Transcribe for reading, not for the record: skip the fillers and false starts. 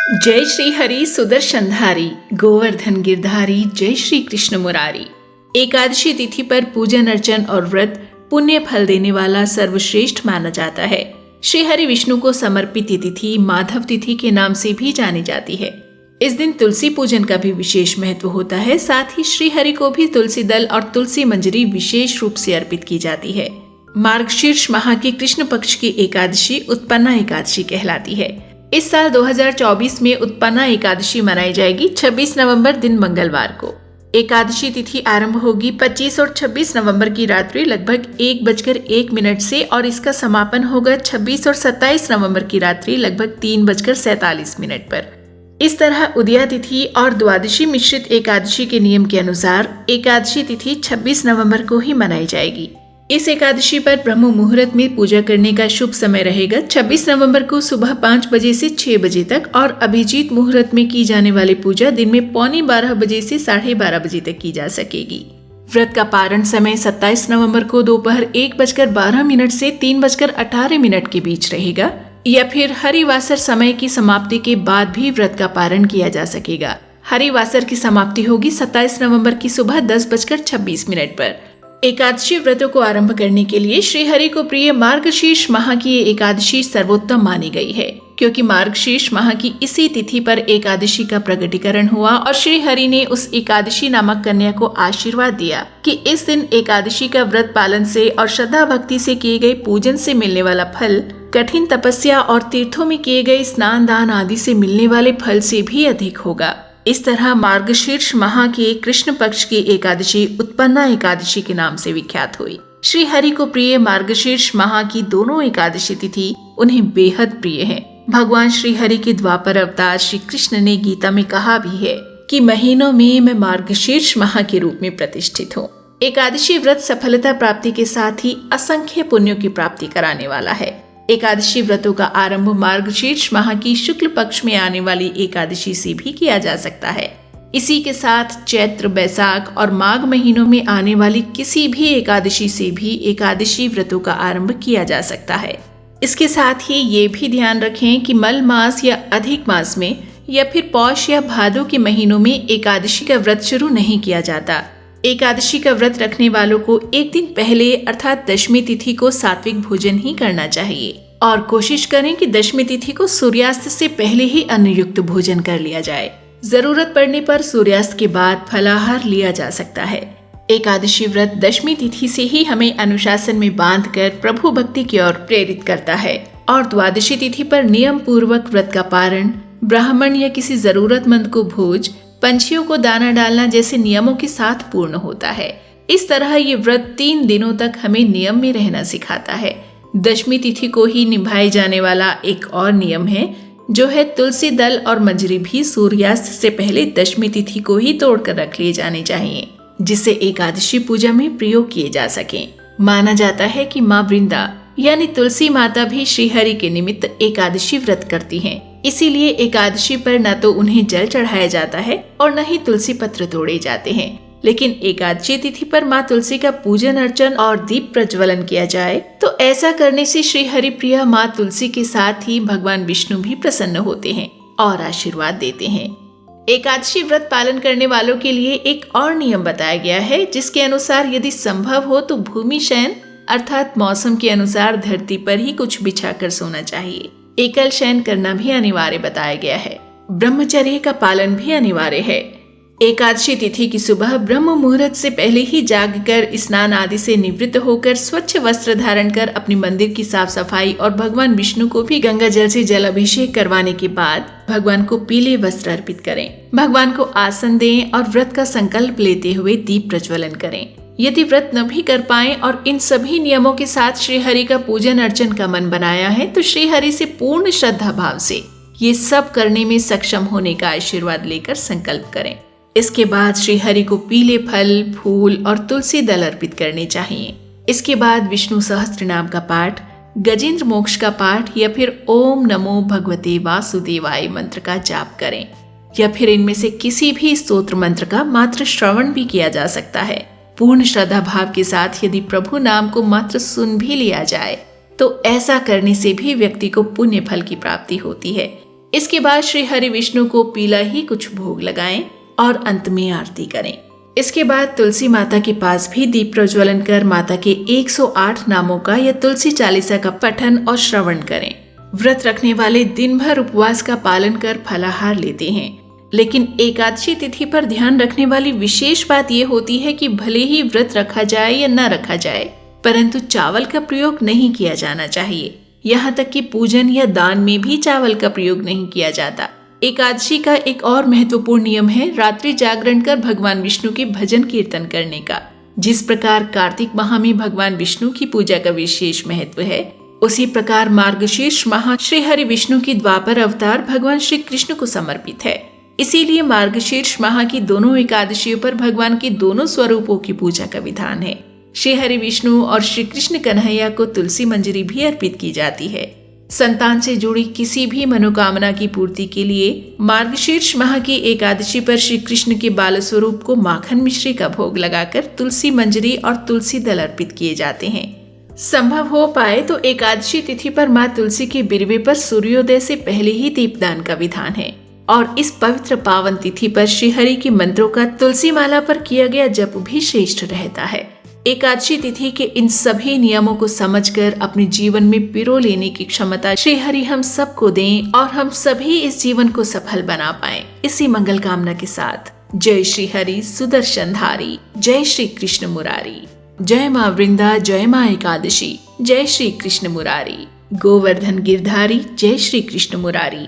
जय श्री हरि सुदर्शनधारी, गोवर्धन गिरधारी, जय श्री कृष्ण मुरारी। एकादशी तिथि पर पूजन अर्चन और व्रत पुण्य फल देने वाला सर्वश्रेष्ठ माना जाता है। श्री हरि विष्णु को समर्पित ये तिथि माधव तिथि के नाम से भी जानी जाती है। इस दिन तुलसी पूजन का भी विशेष महत्व होता है। साथ ही श्री हरि को भी तुलसी दल और तुलसी मंजरी विशेष रूप से अर्पित की जाती है। मार्गशीर्ष माह की कृष्ण पक्ष की एकादशी उत्पन्ना एकादशी कहलाती है। इस साल 2024 में उत्पन्ना एकादशी मनाई जाएगी 26 नवंबर दिन मंगलवार को। एकादशी तिथि आरंभ होगी 25 और 26 नवंबर की रात्रि लगभग 1:01 से और इसका समापन होगा 26 और 27 नवंबर की रात्रि लगभग 3:47 पर। इस तरह उदया तिथि और द्वादशी मिश्रित एकादशी के नियम के अनुसार एकादशी तिथि 26 नवंबर को ही मनाई जाएगी। इस एकादशी पर ब्रह्म मुहूर्त में पूजा करने का शुभ समय रहेगा 26 नवंबर को सुबह 5 बजे से 6 बजे तक और अभिजीत मुहूर्त में की जाने वाली पूजा दिन में 11:15 बजे से 12:30 बजे तक की जा सकेगी। व्रत का पारण समय 27 नवंबर को दोपहर 1:12 से 3:18 के बीच रहेगा या फिर हरिवासर समय की समाप्ति के बाद भी व्रत का पारण किया जा सकेगा। हरिवासर की समाप्ति होगी 27 नवंबर की सुबह 10:26 पर। एकादशी व्रतों को आरंभ करने के लिए श्री हरि को प्रिय मार्गशीर्ष माह की एकादशी सर्वोत्तम मानी गई है, क्योंकि मार्गशीर्ष माह की इसी तिथि पर एकादशी का प्रकटीकरण हुआ और श्री हरि ने उस एकादशी नामक कन्या को आशीर्वाद दिया कि इस दिन एकादशी का व्रत पालन से और श्रद्धा भक्ति से किए गए पूजन से मिलने वाला फल कठिन तपस्या और तीर्थों में किए गए स्नान दान आदि से मिलने वाले फल से भी अधिक होगा। इस तरह मार्गशीर्ष माह की कृष्ण पक्ष की एकादशी उत्पन्ना एकादशी के नाम से विख्यात हुई। श्री हरि को प्रिय मार्गशीर्ष माह की दोनों एकादशी तिथि उन्हें बेहद प्रिय है। भगवान श्री हरि के द्वापर अवतार श्री कृष्ण ने गीता में कहा भी है कि महीनों में मैं मार्गशीर्ष माह के रूप में प्रतिष्ठित हूँ। एकादशी व्रत सफलता प्राप्ति के साथ ही असंख्य पुण्यों की प्राप्ति कराने वाला है। एकादशी व्रतों का आरंभ मार्गशीर्ष माह की शुक्ल पक्ष में आने वाली एकादशी से भी किया जा सकता है। इसी के साथ चैत्र, बैसाख और माघ महीनों में आने वाली किसी भी एकादशी से भी एकादशी व्रतों का आरंभ किया जा सकता है। इसके साथ ही ये भी ध्यान रखें कि मल मास या अधिक मास में या फिर पौष या भादों के महीनों में एकादशी का व्रत शुरू नहीं किया जाता। एकादशी का व्रत रखने वालों को एक दिन पहले अर्थात दशमी तिथि को सात्विक भोजन ही करना चाहिए और कोशिश करें कि दशमी तिथि को सूर्यास्त से पहले ही अन्नयुक्त भोजन कर लिया जाए। जरूरत पड़ने पर सूर्यास्त के बाद फलाहार लिया जा सकता है। एकादशी व्रत दशमी तिथि से ही हमें अनुशासन में बांधकर प्रभु भक्ति की ओर प्रेरित करता है और द्वादशी तिथि पर नियम पूर्वक व्रत का पारण, ब्राह्मण या किसी जरूरतमंद को भोज, पंछियों को दाना डालना जैसे नियमों के साथ पूर्ण होता है। इस तरह ये व्रत 3 दिनों तक हमें नियम में रहना सिखाता है। दशमी तिथि को ही निभाए जाने वाला एक और नियम है, जो है तुलसी दल और मंजरी भी सूर्यास्त से पहले दशमी तिथि को ही तोड़कर रख लिए जाने चाहिए, जिससे एकादशी पूजा में प्रयोग किए जा सकें। माना जाता है कि माँ वृंदा यानी तुलसी माता भी श्री हरि के निमित्त एकादशी व्रत करती हैं। इसीलिए एकादशी पर न तो उन्हें जल चढ़ाया जाता है और न ही तुलसी पत्र तोड़े जाते हैं। लेकिन एकादशी तिथि पर माँ तुलसी का पूजन अर्चन और दीप प्रज्वलन किया जाए तो ऐसा करने से श्री हरि प्रिया माँ तुलसी के साथ ही भगवान विष्णु भी प्रसन्न होते हैं और आशीर्वाद देते हैं। एकादशी व्रत पालन करने वालों के लिए एक और नियम बताया गया है, जिसके अनुसार यदि संभव हो तो भूमि शयन अर्थात मौसम के अनुसार धरती पर ही कुछ बिछाकर सोना चाहिए। एकल शयन करना भी अनिवार्य बताया गया है। ब्रह्मचर्य का पालन भी अनिवार्य है। एकादशी तिथि की सुबह ब्रह्म मुहूर्त से पहले ही जागकर स्नान आदि से निवृत्त होकर स्वच्छ वस्त्र धारण कर अपने मंदिर की साफ सफाई और भगवान विष्णु को भी गंगा जल से जल अभिषेक करवाने के बाद भगवान को पीले वस्त्र अर्पित करें। भगवान को आसन दें और व्रत का संकल्प लेते हुए दीप प्रज्वलन करें। यदि व्रत न भी कर पाएं और इन सभी नियमों के साथ श्री हरि का पूजन अर्चन का मन बनाया है तो श्री हरि से पूर्ण श्रद्धा भाव से ये सब करने में सक्षम होने का आशीर्वाद लेकर संकल्प करें। इसके बाद श्री हरि को पीले फल, फूल और तुलसी दल अर्पित करने चाहिए। इसके बाद विष्णु सहस्त्र नाम का पाठ, गजेंद्र मोक्ष का पाठ या फिर ओम नमो भगवते वासुदेवाय मंत्र का जाप करें या फिर इनमें से किसी भी स्तोत्र मंत्र का मात्र श्रवण भी किया जा सकता है। पूर्ण श्रद्धा भाव के साथ यदि प्रभु नाम को मात्र सुन भी लिया जाए तो ऐसा करने से भी व्यक्ति को पुण्य फल की प्राप्ति होती है। इसके बाद श्री हरि विष्णु को पीला ही कुछ भोग लगाएं और अंत में आरती करें। इसके बाद तुलसी माता के पास भी दीप प्रज्वलन कर माता के 108 नामों का या तुलसी चालीसा का पठन और श्रवण करें। व्रत रखने वाले दिन भर उपवास का पालन कर फलाहार लेते हैं, लेकिन एकादशी तिथि पर ध्यान रखने वाली विशेष बात यह होती है कि भले ही व्रत रखा जाए या न रखा जाए, परंतु चावल का प्रयोग नहीं किया जाना चाहिए। यहाँ तक कि पूजन या दान में भी चावल का प्रयोग नहीं किया जाता। एकादशी का एक और महत्वपूर्ण नियम है रात्रि जागरण कर भगवान विष्णु के भजन कीर्तन करने का। जिस प्रकार कार्तिक माह में भगवान विष्णु की पूजा का विशेष महत्व है, उसी प्रकार मार्गशीर्ष माह श्री हरि विष्णु की द्वापर अवतार भगवान श्री कृष्ण को समर्पित है। इसीलिए मार्गशीर्ष माह की दोनों एकादशियों पर भगवान के दोनों स्वरूपों की पूजा का विधान है। श्री हरि विष्णु और श्री कृष्ण कन्हैया को तुलसी मंजरी भी अर्पित की जाती है। संतान से जुड़ी किसी भी मनोकामना की पूर्ति के लिए मार्गशीर्ष माह की एकादशी पर श्री कृष्ण के बाल स्वरूप को माखन मिश्री का भोग लगाकर तुलसी मंजरी और तुलसी दल अर्पित किए जाते हैं। संभव हो पाए तो एकादशी तिथि पर माँ तुलसी के बिरवे पर सूर्योदय से पहले ही दीपदान का विधान है और इस पवित्र पावन तिथि पर श्री हरि के मंत्रों का तुलसी माला पर किया गया जप भी श्रेष्ठ रहता है। एकादशी तिथि के इन सभी नियमों को समझकर अपने जीवन में पिरो लेने की क्षमता श्री हरि हम सबको दें और हम सभी इस जीवन को सफल बना पाएं। इसी मंगल कामना के साथ जय श्री हरि सुदर्शनधारी, जय श्री कृष्ण मुरारी, जय माँ वृंदा, जय माँ एकादशी, जय श्री कृष्ण मुरारी, गोवर्धन गिरधारी, जय श्री कृष्ण मुरारी।